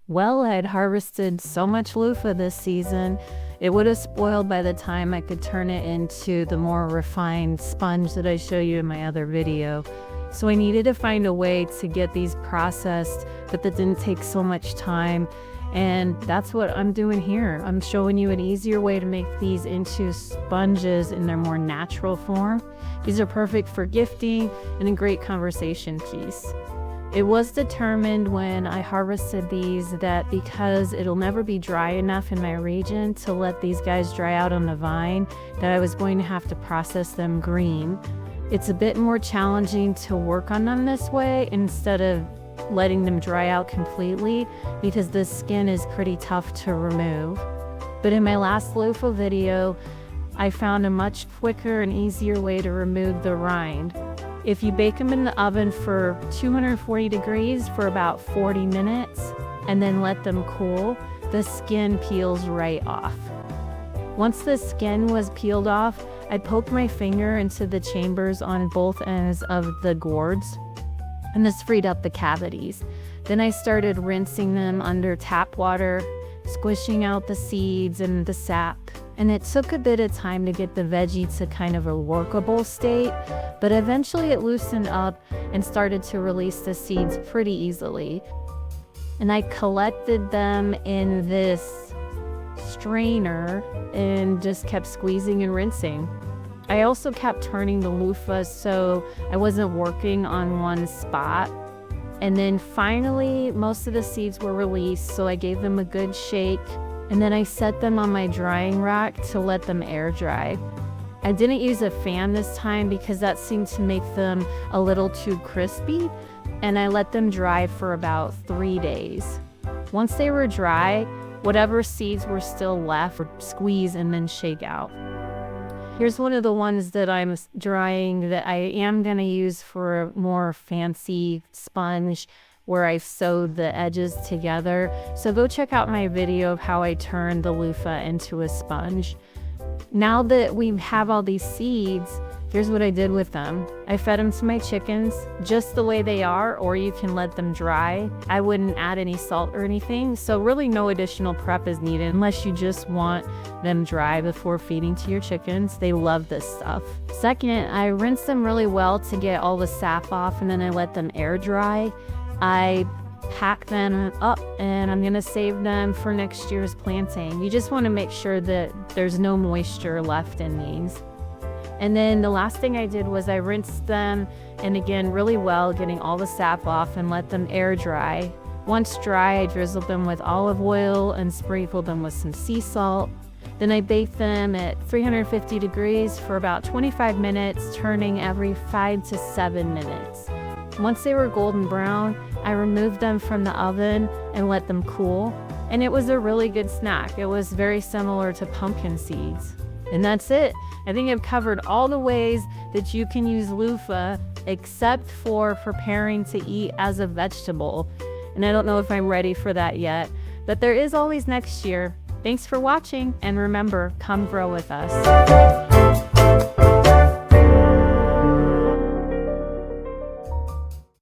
Well, I had harvested so much loofah this season, it would have spoiled by the time I could turn it into the more refined sponge that I show you in my other video. So I needed to find a way to get these processed, but that didn't take so much time. And that's what I'm doing here. I'm showing you an easier way to make these into sponges in their more natural form. These are perfect for gifting and a great conversation piece. It was determined when I harvested these that because it'll never be dry enough in my region to let these guys dry out on the vine, that I was going to have to process them green. It's a bit more challenging to work on them this way instead of letting them dry out completely because the skin is pretty tough to remove. But in my last loofah video, I found a much quicker and easier way to remove the rind. If you bake them in the oven for 240 degrees for about 40 minutes and then let them cool, the skin peels right off. Once the skin was peeled off, I poked my finger into the chambers on both ends of the gourds, and this freed up the cavities. Then I started rinsing them under tap water, squishing out the seeds and the sap. And it took a bit of time to get the veggie to kind of a workable state, but eventually it loosened up and started to release the seeds pretty easily. And I collected them in this strainer and just kept squeezing and rinsing. I also kept turning the loofah so I wasn't working on one spot. And then finally, most of the seeds were released, so I gave them a good shake. And then I set them on my drying rack to let them air dry. I didn't use a fan this time because that seemed to make them a little too crispy, and I let them dry for about 3 days. Once they were dry, whatever seeds were still left would squeeze and then shake out. Here's one of the ones that I'm drying that I am going to use for a more fancy sponge where I've sewed the edges together. So go check out my video of how I turned the loofah into a sponge. Now that we have all these seeds, here's what I did with them. I fed them to my chickens just the way they are, or you can let them dry. I wouldn't add any salt or anything, so really no additional prep is needed unless you just want them dry before feeding to your chickens. They love this stuff. Second, I rinsed them really well to get all the sap off, and then I let them air dry. I pack them up and I'm gonna save them for next year's planting. You just want to make sure that there's no moisture left in these. And then the last thing I did was I rinsed them, and again really well, getting all the sap off, and let them air dry. Once dry, I drizzled them with olive oil and sprinkled them with some sea salt. Then I baked them at 350 degrees for about 25 minutes, turning every 5 to 7 minutes. Once they were golden brown, I removed them from the oven and let them cool, and it was a really good snack. It was very similar to pumpkin seeds. And that's it. I think I've covered all the ways that you can use loofah except for preparing to eat as a vegetable. And I don't know if I'm ready for that yet, but there is always next year. Thanks for watching, and remember, come grow with us.